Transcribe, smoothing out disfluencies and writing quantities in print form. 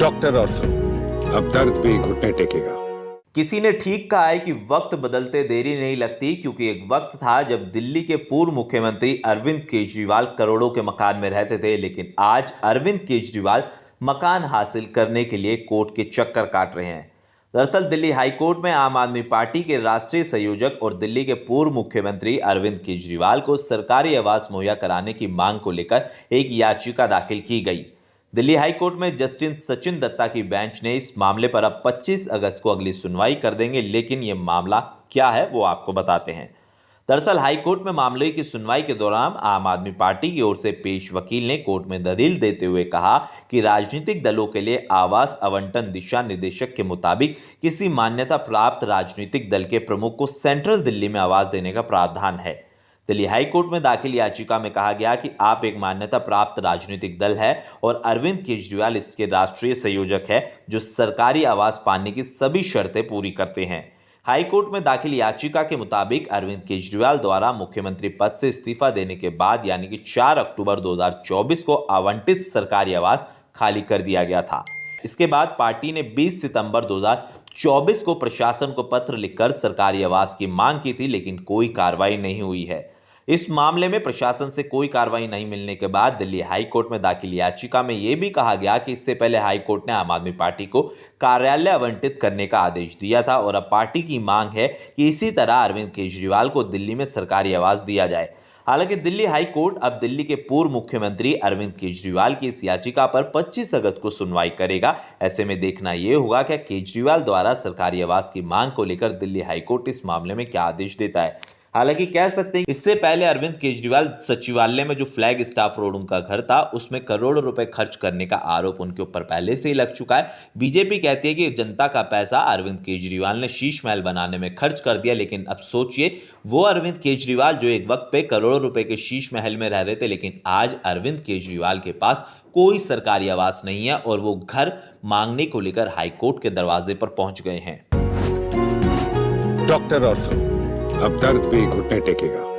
Doctor ortho, अब दर्द भी घुटने टेकेगा। किसी ने ठीक कहा है कि वक्त बदलते देरी नहीं लगती, क्योंकि एक वक्त था जब दिल्ली के पूर्व मुख्यमंत्री अरविंद केजरीवाल करोड़ों के मकान में रहते थे, लेकिन आज अरविंद केजरीवाल मकान हासिल करने के लिए कोर्ट के चक्कर काट रहे हैं। दरअसल दिल्ली हाई कोर्ट में आम आदमी पार्टी के राष्ट्रीय संयोजक और दिल्ली के पूर्व मुख्यमंत्री अरविंद केजरीवाल को सरकारी आवास मुहैया कराने की मांग को लेकर एक याचिका दाखिल की गई। दिल्ली हाई कोर्ट में जस्टिस सचिन दत्ता की बेंच ने इस मामले पर अब 25 अगस्त को अगली सुनवाई कर देंगे, लेकिन ये मामला क्या है वो आपको बताते हैं। दरअसल हाई कोर्ट में मामले की सुनवाई के दौरान आम आदमी पार्टी की ओर से पेश वकील ने कोर्ट में दलील देते हुए कहा कि राजनीतिक दलों के लिए आवास आवंटन दिशा निर्देशक के मुताबिक किसी मान्यता प्राप्त राजनीतिक दल के प्रमुख को सेंट्रल दिल्ली में आवास देने का प्रावधान है। दिल्ली हाई कोर्ट में दाखिल याचिका में कहा गया कि आप एक मान्यता प्राप्त राजनीतिक दल है और अरविंद केजरीवाल इसके राष्ट्रीय संयोजक है, जो सरकारी आवास पाने की सभी शर्तें पूरी करते हैं। हाई कोर्ट में दाखिल याचिका के मुताबिक अरविंद केजरीवाल द्वारा मुख्यमंत्री पद से इस्तीफा देने के बाद यानी कि 4 अक्टूबर 2024 को आवंटित सरकारी आवास खाली कर दिया गया था। इसके बाद पार्टी ने 20 सितंबर 2024 को प्रशासन को पत्र लिखकर सरकारी आवास की मांग की थी, लेकिन कोई कार्रवाई नहीं हुई है। इस मामले में प्रशासन से कोई कार्रवाई नहीं मिलने के बाद दिल्ली हाई कोर्ट में दाखिल याचिका में यह भी कहा गया कि इससे पहले हाई कोर्ट ने आम आदमी पार्टी को कार्यालय आवंटित करने का आदेश दिया था और अब पार्टी की मांग है कि इसी तरह अरविंद केजरीवाल को दिल्ली में सरकारी आवास दिया जाए। हालांकि दिल्ली हाई कोर्ट अब दिल्ली के पूर्व मुख्यमंत्री अरविंद केजरीवाल की इस याचिका पर 25 अगस्त को सुनवाई करेगा। ऐसे में देखना यह होगा कि केजरीवाल द्वारा सरकारी आवास की मांग को लेकर दिल्ली हाई कोर्ट इस मामले में क्या आदेश देता है। हालांकि कह सकते हैं इससे पहले अरविंद केजरीवाल सचिवालय में जो फ्लैग स्टाफ रोड उनका घर था उसमें करोड़ों रुपए खर्च करने का आरोप उनके ऊपर पहले से ही लग चुका है। बीजेपी कहती है कि जनता का पैसा अरविंद केजरीवाल ने शीश महल बनाने में खर्च कर दिया, लेकिन अब सोचिए वो अरविंद केजरीवाल जो एक वक्त पे करोड़ों रुपए के शीश महल में रह रहे थे, लेकिन आज अरविंद केजरीवाल के पास कोई सरकारी आवास नहीं है और वो घर मांगने को लेकर हाईकोर्ट के दरवाजे पर पहुंच गए हैं। डॉक्टर ऑर्थो, अब दर्द भी घुटने टेकेगा।